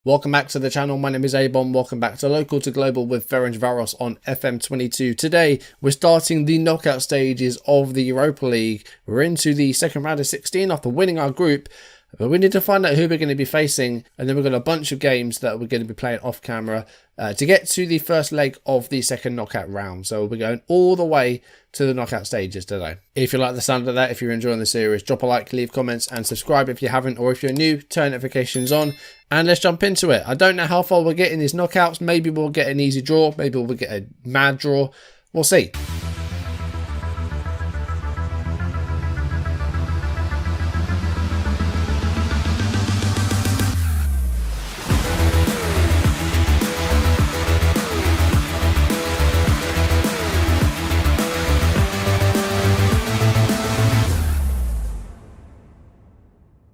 Welcome back to the channel. My name is Abon. Welcome back to Local to Global with FERENCVÁROS on FM22. Today, we're starting the knockout stages of the Europa League. We're into the second round of 16 after winning our group. But we need to find out who we're going to be facing. And then we've got a bunch of games that we're going to be playing off camera to get to the first leg of the second knockout round. So we're going all the way to the knockout stages today. If you like the sound of that, if you're enjoying the series, drop a like, leave comments and subscribe if you haven't. Or if you're new, turn notifications on. And let's jump into it. I don't know how far we'll get in these knockouts. Maybe we'll get an easy draw. Maybe we'll get a mad draw. We'll see.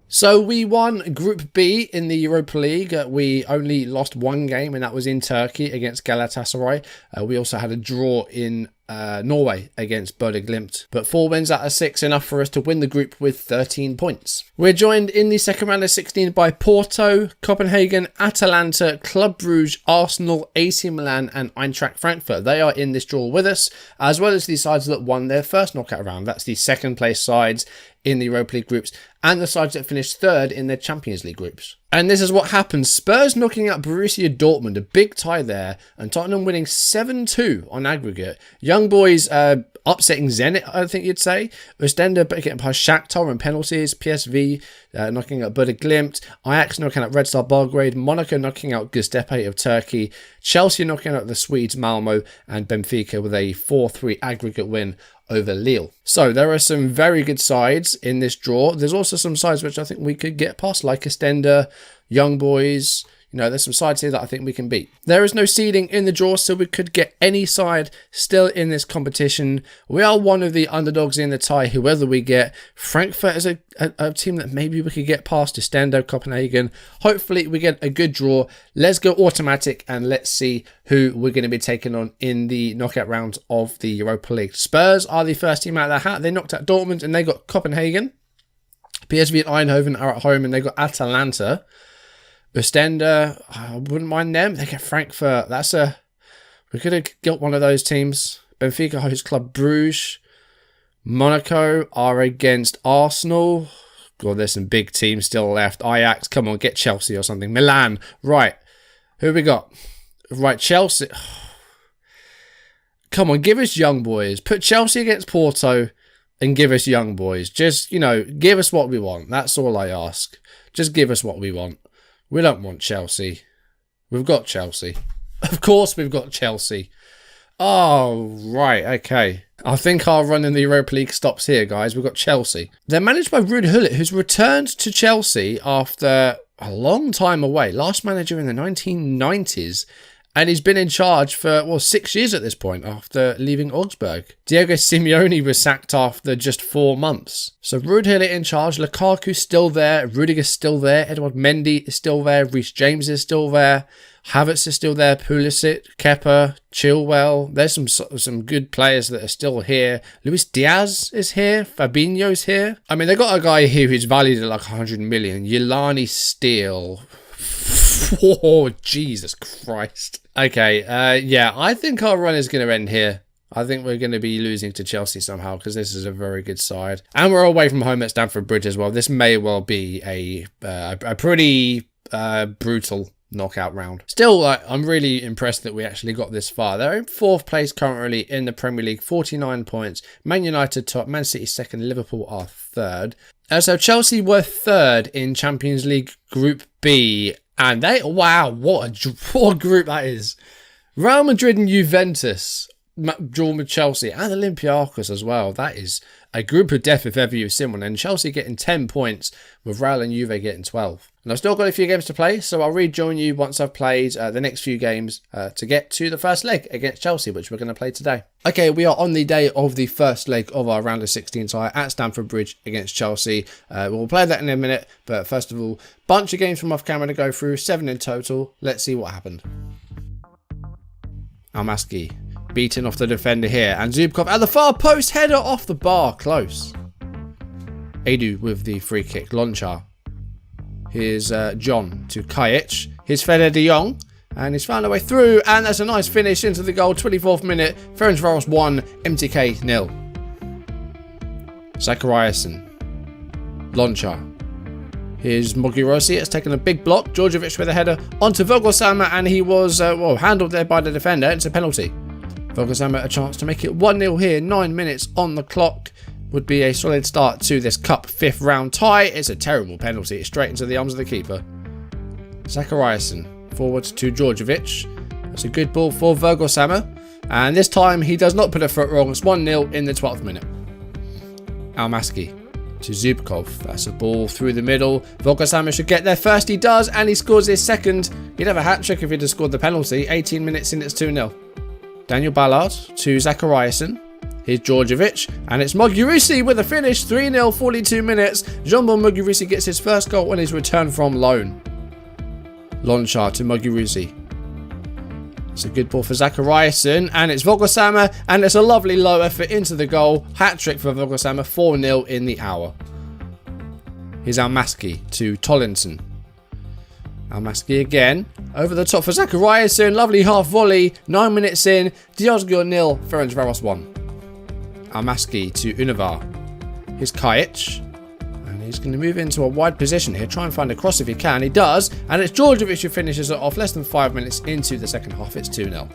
So we won Group B in the Europa League. We only lost one game, and that was in Turkey against Galatasaray. We also had a draw in Norway against Glimt. But 4 wins out of 6, enough for us to win the group with 13 points. We're joined in the second round of 16 by Porto, Copenhagen, Atalanta, Club Brugge, Arsenal, AC Milan and Eintracht Frankfurt. They are in this draw with us, as well as the sides that won their first knockout round. That's the second place sides in the Europa League groups and the sides that finished third in their Champions League groups. And this is what happened. Spurs knocking out Borussia Dortmund, a big tie there, and Tottenham winning 7-2 on aggregate. Young Boys upsetting Zenit, I think you'd say. Ostenda getting past Shakhtar on penalties. PSV knocking out Glimt. Ajax knocking out Red Star Belgrade. Monaco knocking out Göztepe of Turkey. Chelsea knocking out the Swedes Malmo. And Benfica with a 4-3 aggregate win over Lille. So there are some very good sides in this draw. There's also some sides which I think we could get past, like Ostenda, Young Boys. You know, there's some sides here that I think we can beat. There is no seeding in the draw, so we could get any side still in this competition. We are one of the underdogs in the tie, whoever we get. Frankfurt is a team that maybe we could get past. Ostenda, Copenhagen. Hopefully we get a good draw. Let's go automatic and let's see who we're going to be taking on in the knockout round of the Europa League. Spurs are the first team out of the hat. They knocked out Dortmund and they got Copenhagen. PSV and Eindhoven are at home and they got Atalanta. Ostenda, I wouldn't mind them. They get Frankfurt. We could have got one of those teams. Benfica host Club Brugge. Monaco are against Arsenal. God, there's some big teams still left. Ajax, come on, get Chelsea or something. Milan, right. Who have we got? Right, Chelsea. Come on, give us Young Boys. Put Chelsea against Porto and give us Young Boys. Just, you know, give us what we want. That's all I ask. Just give us what we want. We don't want Chelsea. We've got Chelsea. Of course we've got Chelsea. Oh, right, okay. I think our run in the Europa League stops here, guys. We've got Chelsea. They're managed by Ruud Gullit, who's returned to Chelsea after a long time away. Last manager in the 1990s. And he's been in charge for, well, 6 years at this point after leaving Augsburg. Diego Simeone was sacked after just 4 months. So Ruud Gullit in charge. Lukaku's still there. Rudiger's still there. Edouard Mendy is still there. Reece James is still there. Havertz is still there. Pulisic, Kepa, Chilwell. There's some good players that are still here. Luis Diaz is here. Fabinho's here. I mean, they got a guy here who's valued at like 100 million. Yelani Steele. Oh, Jesus Christ. Okay, yeah, I think our run is going to end here. I think we're going to be losing to Chelsea somehow because this is a very good side. And we're away from home at Stamford Bridge as well. This may well be a pretty brutal knockout round. Still, I'm really impressed that we actually got this far. They're in 4th place currently in the Premier League, 49 points. Man United top, Man City 2nd, Liverpool are 3rd. So Chelsea were 3rd in Champions League Group B. And wow, what a group that is. Real Madrid and Juventus drawn with Chelsea and Olympiacos as well. That is a group of death if ever you've seen one. And Chelsea getting 10 points with Real and Juve getting 12. And I've still got a few games to play, so I'll rejoin you once I've played the next few games to get to the first leg against Chelsea, which we're going to play today. Okay, we are on the day of the first leg of our round of 16 tie at Stamford Bridge against Chelsea. We'll play that in a minute, but first of all, bunch of games from off camera to go through, 7 in total. Let's see what happened. Almaski beating off the defender here, and Zubkov at the far post, header off the bar, close. Edu with the free kick, Lonchar. Here's John to Kajic. Here's Fede de Jong. And he's found a way through. And that's a nice finish into the goal. 24th minute. FERENCVÁROS 1. MTK 0. Zachariasen. Loncha. Here's Mogirosi. It's taken a big block. Djordjevic with a header onto Vogelsama. And he was handled there by the defender. It's a penalty. Vogelsama a chance to make it 1-0 here. 9 minutes on the clock. Would be a solid start to this cup 5th round tie. It's a terrible penalty. It's straight into the arms of the keeper. Zachariasen forward to Djordjevic. That's a good ball for Vogelsama. And this time he does not put a foot wrong. It's 1-0 in the 12th minute. Almaski to Zubkov. That's a ball through the middle. Vogelsama should get there first. He does. And he scores his second. He'd have a hat-trick if he'd have scored the penalty. 18 minutes in, it's 2-0. Daniel Ballard to Zachariasen. Here's Djordjevic, and it's Mogirosi with a finish, 3-0, 42 minutes. Jean-Bon Mogirosi gets his first goal on his return from loan. Loncha to Mogirosi. It's a good ball for Zachariasen, and it's Vogelsama, and it's a lovely low effort into the goal. Hat-trick for Vogelsama, 4-0 in the hour. Here's Almaski to Tollinson. Almaski again, over the top for Zachariasen, lovely half volley, 9 minutes in, Diosgor 0, FERENCVÁROS 1. Almaski to Univar. Here's Kajic, and he's going to move into a wide position here, try and find a cross if he can, he does, and it's Djordjevic who finishes it off less than 5 minutes into the second half, it's 2-0.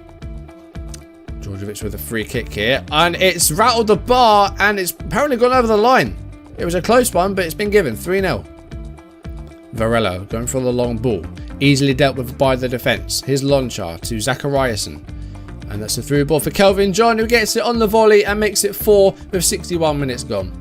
Djordjevic with a free kick here, and it's rattled the bar, and it's apparently gone over the line. It was a close one, but it's been given, 3-0. Varela going for the long ball, easily dealt with by the defence. Here's Loncha to Zachariasen, and that's a through ball for Kelvin John, who gets it on the volley and makes it 4 with 61 minutes gone.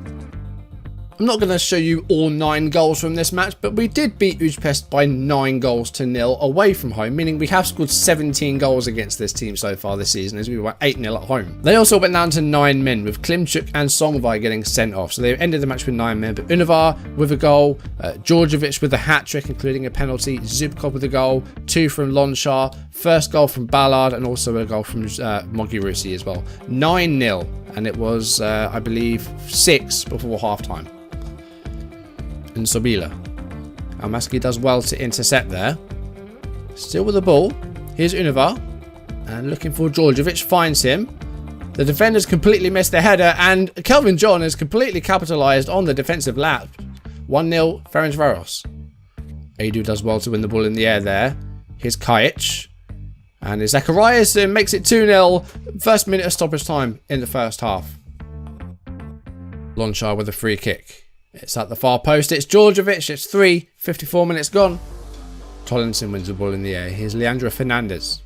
I'm not going to show you all 9 goals from this match, but we did beat Ujpest by 9-0 away from home, meaning we have scored 17 goals against this team so far this season, as we were 8-0 at home. They also went down to 9 men, with Klimchuk and Songvai getting sent off, so they ended the match with 9 men, but Univar with a goal, Djordjevic with a hat-trick, including a penalty, Zubkov with a goal, 2 from Loncha, first goal from Ballard, and also a goal from Mogirosi as well. 9-0, and it was, I believe, 6 before half-time. And Sobila. Almaski does well to intercept there. Still with the ball. Here's Univar. And looking for Djordjevic. Finds him. The defenders completely missed their header. And Kelvin John has completely capitalised on the defensive lapse. 1-0 FERENCVÁROS. Edu does well to win the ball in the air there. Here's Kajic. And Zachariasen makes it 2-0. First minute of stoppage time in the first half. Loncha with a free kick. It's at the far post. It's Djordjevic. It's 54 minutes gone. Tollinson wins the ball in the air. Here's Leandro Fernandez.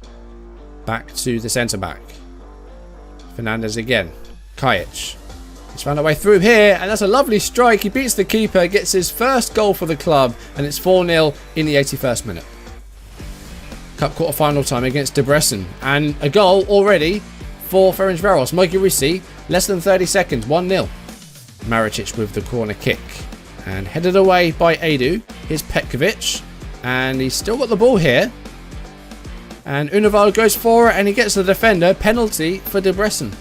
Back to the centre-back. Fernandez again. Kajic. He's found a way through here, and that's a lovely strike. He beats the keeper, gets his first goal for the club, and it's 4-0 in the 81st minute. Cup quarter-final time against Debrecen, and a goal already for FERENCVÁROS. Mogirosi, less than 30 seconds, 1-0. Maricic with the corner kick, and headed away by Edu. Here's Petkovic, and he's still got the ball here, and Univar goes for it, and he gets the defender. Penalty for Debrecen.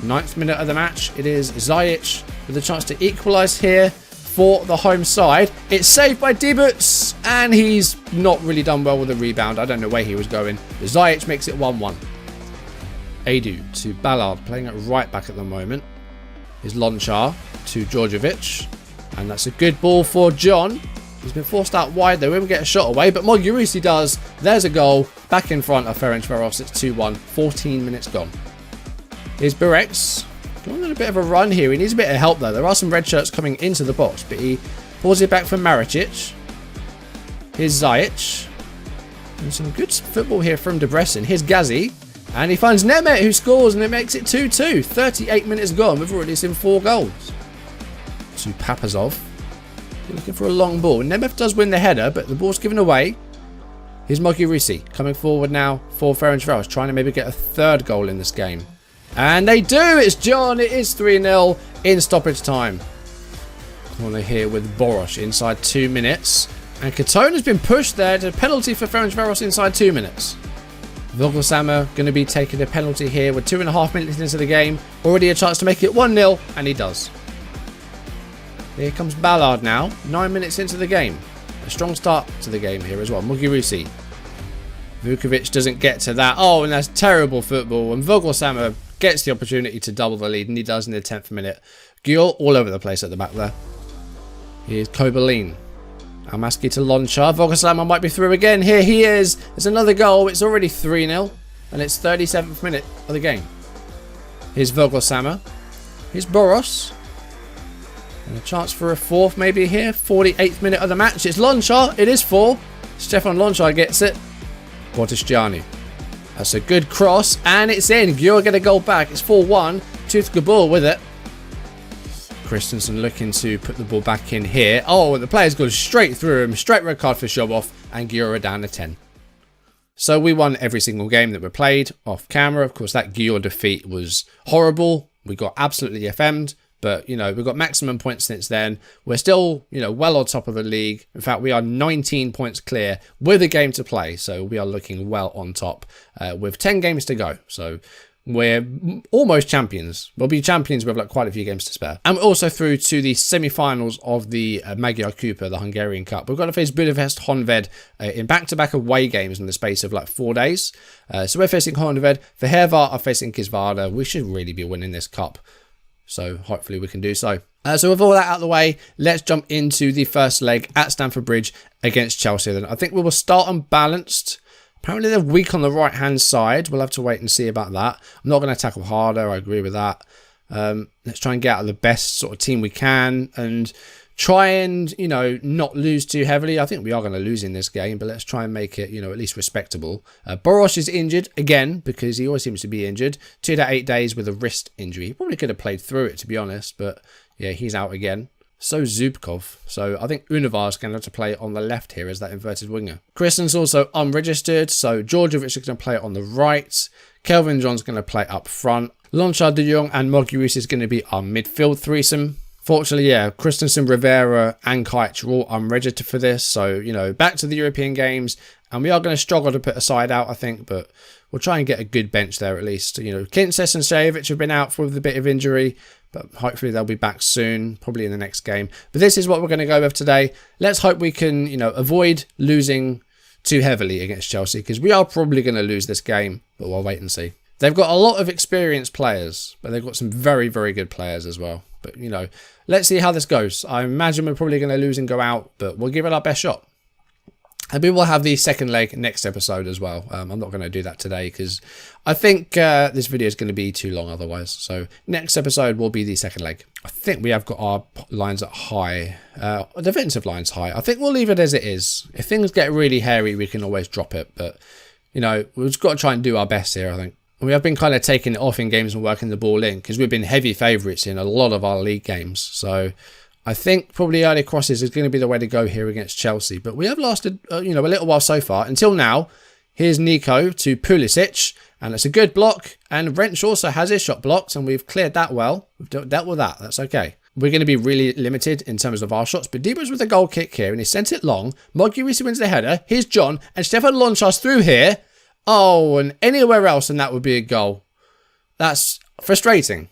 9th minute of the match. It is Zajic with a chance to equalise here for the home side. It's saved by Dibuts, and he's not really done well with the rebound. I don't know where he was going. Zajic makes it 1-1. Edu to Ballard, playing it right back at the moment. Is Loncha to Djordjevic, and that's a good ball for John. He's been forced out wide. They won't get a shot away, but Mogirosi does. There's a goal back in front of FERENCVÁROS. It's 2-1, 14 minutes gone. Here's Burex going on a bit of a run here. He needs a bit of help though. There are some red shirts coming into the box, but he pulls it back from Maricic. Here's Zajic, and some good football here from Debrecen. Here's Gazi. And he finds Nemeth, who scores, and it makes it 2-2. 38 minutes gone. We've already seen 4 goals. To Papazov. Looking for a long ball. Nemeth does win the header, but the ball's given away. Here's Mogirosi coming forward now for FERENCVÁROS, trying to maybe get a 3rd goal in this game. And they do! It's John. It is 3-0 in stoppage time. Corner here with Boros inside 2 minutes. And Katona has been pushed there to penalty for FERENCVÁROS inside 2 minutes. Vogelsama going to be taking a penalty here with 2.5 minutes into the game. Already a chance to make it 1-0, and he does. Here comes Ballard now, 9 minutes into the game. A strong start to the game here as well. Mogirosi Vukovic doesn't get to that. Oh, and that's terrible football. And Vogelsammer gets the opportunity to double the lead, and he does in the 10th minute. Gyul all over the place at the back there. Here's Koberlin. Almaski to Lonchar. Vogelsammer might be through again. Here he is. It's another goal. It's already 3-0. And it's 37th minute of the game. Here's Vogelsammer. Here's Boros. And a chance for a fourth maybe here. 48th minute of the match. It's Lonchar. It is 4. Stefan Lonchar gets it. Bortistiani. That's a good cross. And it's in. Gyur get a goal back. It's 4-1. Tooth Gabor with it. Christensen looking to put the ball back in here. Oh, and the player's gone straight through him. Straight red card for Shobov. And Gyur are down to 10. So we won every single game that we played off camera. Of course, that Gyur defeat was horrible. We got absolutely FM'd. But, you know, we've got maximum points since then. We're still, you know, well on top of the league. In fact, we are 19 points clear with a game to play. So we are looking well on top with 10 games to go. So we're almost champions. We'll be champions with like quite a few games to spare. And we're also through to the semi-finals of the Magyar Kupa, the Hungarian Cup. We've got to face Budapest Honved in back-to-back away games in the space of like 4 days. So we're facing Honved. Fehérvár are facing Kisvárda. We should really be winning this cup. So hopefully we can do so. So with all that out of the way, let's jump into the first leg at Stamford Bridge against Chelsea. Then I think we will start unbalanced. Apparently they're weak on the right-hand side. We'll have to wait and see about that. I'm not going to tackle harder. I agree with that. Let's try and get out of the best sort of team we can and try and, you know, not lose too heavily. I think we are going to lose in this game, but let's try and make it, you know, at least respectable. Boros is injured again because he always seems to be injured. 2 to 8 days with a wrist injury. He probably could have played through it, to be honest, but yeah, he's out again. So Zubkov. So I think Univar is going to have to play on the left here as that inverted winger. Kristen's also unregistered, so Djordjevic is going to play on the right. Kelvin John's going to play up front. Lonchar, De Jong and Moguis is going to be our midfield threesome. Fortunately, yeah, Christensen, Rivera and Kite are all unregistered for this. So, you know, back to the European games. And we are going to struggle to put a side out, I think. But we'll try and get a good bench there at least. You know, Kinces and Shajevic have been out with a bit of injury. But hopefully they'll be back soon, probably in the next game. But this is what we're going to go with today. Let's hope we can, you know, avoid losing too heavily against Chelsea. Because we are probably going to lose this game. But we'll wait and see. They've got a lot of experienced players. But they've got some very, very good players as well. But, you know, let's see how this goes. I imagine we're probably going to lose and go out, but we'll give it our best shot. And we will have the second leg next episode as well. I'm not going to do that today because I think this video is going to be too long otherwise. So next episode will be the second leg. I think we have got our lines at high. Defensive lines high. I think we'll leave it as it is. If things get really hairy, we can always drop it. But, you know, we've just got to try and do our best here, I think. We have been kind of taking it off in games and working the ball in because we've been heavy favourites in a lot of our league games. So I think probably early crosses is going to be the way to go here against Chelsea. But we have lasted, you know, a little while so far. Until now, here's Nico to Pulisic. And it's a good block. And Wrench also has his shot blocked. And we've cleared that well. We've dealt with that. That's okay. We're going to be really limited in terms of our shots. But Dibas with a goal kick here. And he sent it long. Moguis wins the header. Here's John. And Stefan Lonchar's through here. Oh, and anywhere else and that would be a goal. That's frustrating.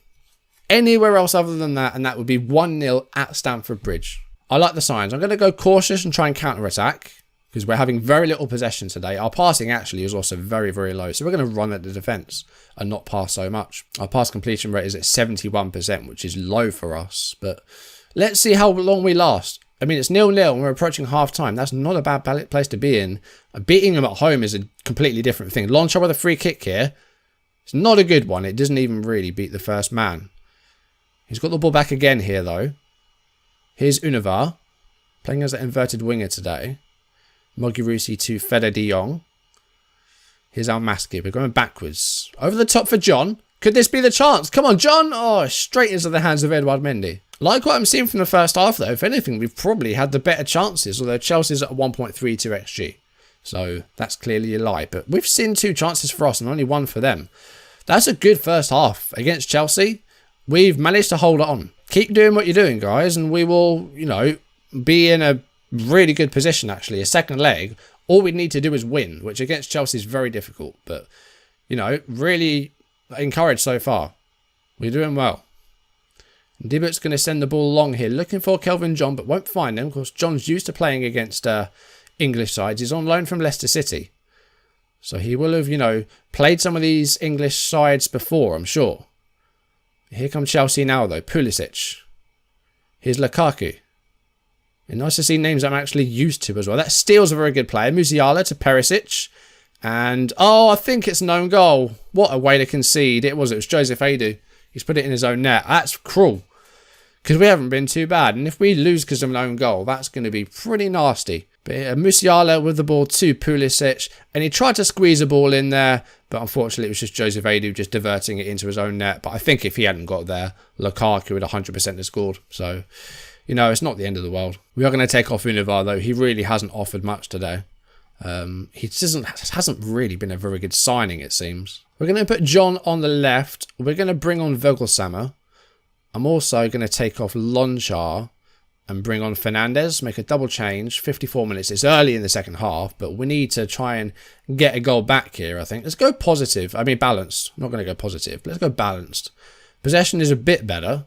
Anywhere else other than that, and that would be 1-0 at Stamford Bridge. I like the signs. I'm going to go cautious and try and counter-attack because we're having very little possession today. Our passing actually is also very, very low. So we're going to run at the defence and not pass so much. Our pass completion rate is at 71%, which is low for us. But let's see how long we last. I mean, it's 0-0 and we're approaching half-time. That's not a bad place to be in. Beating them at home is a completely different thing. Lonchar with a free kick here. It's not a good one. It doesn't even really beat the first man. He's got the ball back again here, though. Here's Univar, playing as an inverted winger today. Mogurusi to Fede de Jong. Here's Almaski. We're going backwards. Over the top for John. Could this be the chance? Come on, John. Oh, straight into the hands of Edouard Mendy. Like what I'm seeing from the first half, though, if anything, we've probably had the better chances, although Chelsea's at 1.32 XG. So that's clearly a lie. But we've seen 2 chances for us and only 1 for them. That's a good first half against Chelsea. We've managed to hold on. Keep doing what you're doing, guys, and we will, you know, be in a really good position, actually. A second leg, all we need to do is win, which against Chelsea is very difficult. But, you know, really encouraged so far. We're doing well. Dibbert's going to send the ball long here, looking for Kelvin John, but won't find him. Of course, John's used to playing against English sides. He's on loan from Leicester City. So he will have, you know, played some of these English sides before, I'm sure. Here comes Chelsea now, though. Pulisic. Here's Lukaku. And nice to see names I'm actually used to as well. That Steele's a very good player. Musiala to Perisic. And, oh, I think it's an own goal. What a way to concede. It was Joseph Adu. He's put it in his own net. That's cruel. Because we haven't been too bad. And if we lose because of an own goal, that's going to be pretty nasty. But Musiala with the ball to Pulisic. And he tried to squeeze a ball in there. But unfortunately, it was just Joseph Adu just diverting it into his own net. But I think if he hadn't got there, Lukaku would 100% have scored. So, you know, it's not the end of the world. We are going to take off Univar, though. He really hasn't offered much today. He hasn't really been a very good signing, it seems. We're going to put John on the left. We're going to bring on Vogelsammer. I'm also going to take off Lonchar and bring on Fernandez, make a double change. 54 minutes. It's early in the second half, but we need to try and get a goal back here, I think. Let's go positive. I mean, balanced. I'm not going to go positive, but let's go balanced. Possession is a bit better.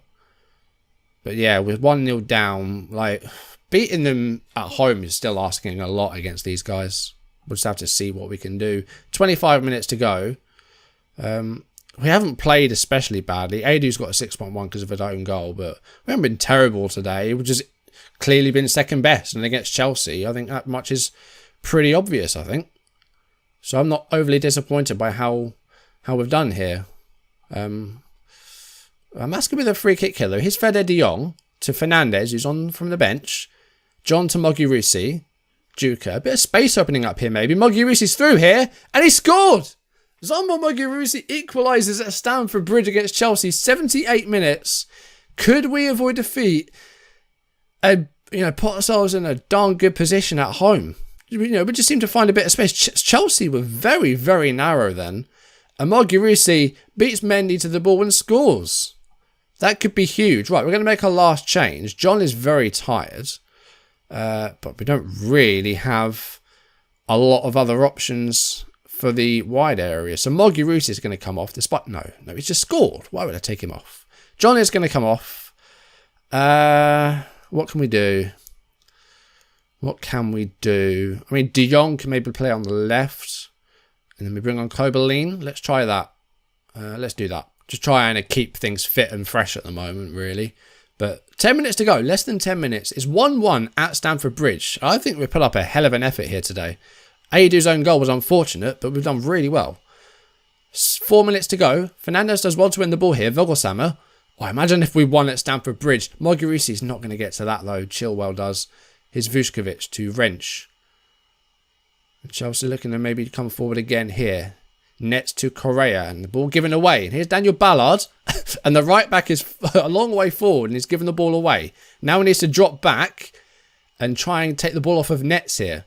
But yeah, with 1-0 down, like, beating them at home is still asking a lot against these guys. We'll just have to see what we can do. 25 minutes to go. We haven't played especially badly. Adu's got a 6.1 because of his own goal, but we haven't been terrible today. We've just clearly been second best. And against Chelsea, I think that much is pretty obvious, I think. So I'm not overly disappointed by how we've done here. I'm asking with a free kick killer. Here's Fede de Jong to Fernandez, who's on from the bench. John to Mogirusi. Juka. A bit of space opening up here, maybe. Mogirusi's through here, and he scored! Zombo Mogirusi equalises at Stamford Bridge against Chelsea. 78 minutes. Could we avoid defeat and, you know, put ourselves in a darn good position at home? You know, we just seem to find a bit of space. Chelsea were very, very narrow then. And Mogirusi beats Mendy to the ball and scores. That could be huge. Right, we're going to make our last change. John is very tired. But we don't really have a lot of other options for the wide area. So Mogirusi is going to come off despite... No, he's just scored. Why would I take him off? John is going to come off. What can we do? I mean, De Jong can maybe play on the left. And then we bring on Koberlin. Let's try that. Let's do that. Just try and keep things fit and fresh at the moment, really. But 10 minutes to go. Less than 10 minutes. It's 1-1 at Stamford Bridge. I think we put up a hell of an effort here today. Adu's own goal was unfortunate, but we've done really well. 4 minutes to go. Fernandez does well to win the ball here. Vogelsammer. Oh, imagine if we won at Stamford Bridge. Mogirusi's not going to get to that, though. Chilwell does. Here's Vuskovic to Wrench. And Chelsea looking to maybe come forward again here. Nets to Correa and the ball given away. And here's Daniel Ballard. And the right back is a long way forward and he's given the ball away. Now he needs to drop back and try and take the ball off of Nets here.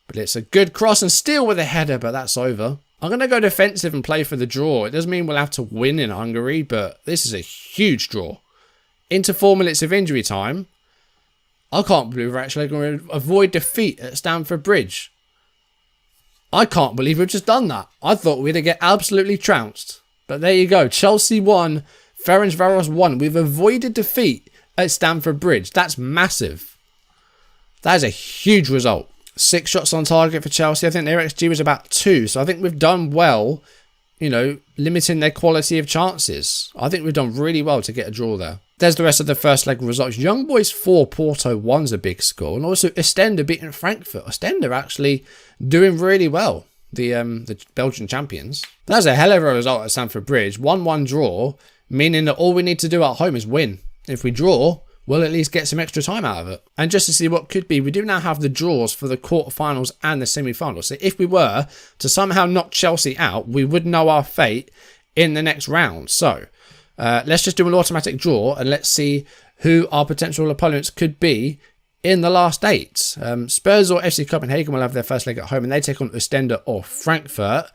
But it's a good cross and Steele with a header, but that's over. I'm going to go defensive and play for the draw. It doesn't mean we'll have to win in Hungary, but this is a huge draw. Into 4 minutes of injury time. I can't believe we're actually going to avoid defeat at Stamford Bridge. I can't believe we've just done that. I thought we'd get absolutely trounced. But there you go. Chelsea won. FERENCVÁROS won. We've avoided defeat at Stamford Bridge. That's massive. That is a huge result. 6 shots on target for Chelsea. I think their XG was about 2. So I think we've done well, you know, limiting their quality of chances. I think we've done really well to get a draw there. There's the rest of the first leg results. Young Boys 4, Porto 1's a big score. And also Ostende beating Frankfurt. Ostende actually doing really well. The Belgian champions. That's a hell of a result at Stamford Bridge. 1-1 draw, meaning that all we need to do at home is win. If we draw, we'll at least get some extra time out of it. And just to see what could be, we do now have the draws for the quarterfinals and the semi-finals. So if we were to somehow knock Chelsea out, we would know our fate in the next round. So let's just do an automatic draw and let's see who our potential opponents could be in the last 8. Spurs or FC Copenhagen will have their first leg at home and they take on Ostende or Frankfurt.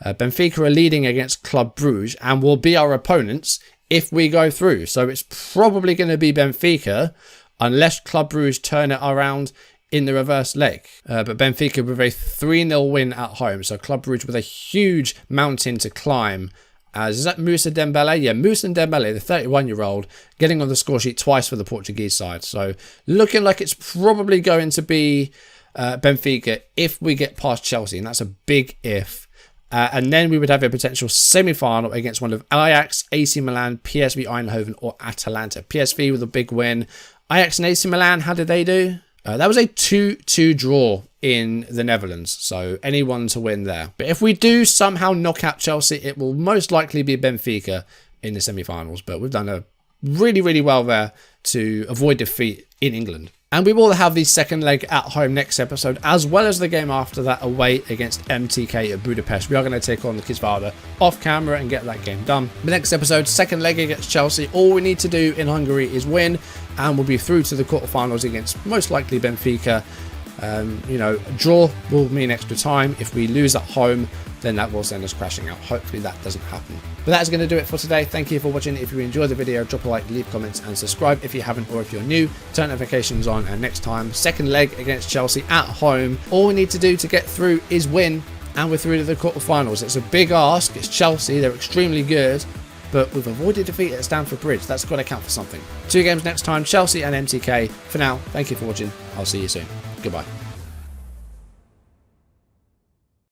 Benfica are leading against Club Brugge and will be our opponents if we go through. So it's probably going to be Benfica unless Club Brugge turn it around in the reverse leg. But Benfica with a 3-0 win at home. So Club Brugge with a huge mountain to climb. Is that Moussa Dembele? Yeah, Moussa Dembele, the 31-year-old, getting on the score sheet twice for the Portuguese side. So looking like it's probably going to be Benfica if we get past Chelsea, and that's a big if. And then we would have a potential semi-final against one of Ajax, AC Milan, PSV Eindhoven, or Atalanta. PSV with a big win. Ajax and AC Milan, how did they do? That was a 2-2 draw in the Netherlands, so anyone to win there. But if we do somehow knock out Chelsea, it will most likely be Benfica in the semi-finals. But we've done a really, really well there to avoid defeat in England. And we will have the second leg at home next episode, as well as the game after that away against MTK at Budapest. We are going to take on the Kisvada off camera and get that game done. The next episode, second leg against Chelsea. All we need to do in Hungary is win, and we'll be through to the quarterfinals against most likely Benfica. A draw will mean extra time. If we lose at home, then that will send us crashing out. Hopefully that doesn't happen. But that is going to do it for today. Thank you for watching. If you enjoyed the video, drop a like, leave comments, and subscribe if you haven't, or if you're new, turn notifications on. And next time, second leg against Chelsea at home. All we need to do to get through is win, and we're through to the quarterfinals. It's a big ask. It's Chelsea. They're extremely good, but we've avoided defeat at Stamford Bridge. That's got to count for something. 2 games next time, Chelsea and MTK. For now, thank you for watching. I'll see you soon. Goodbye.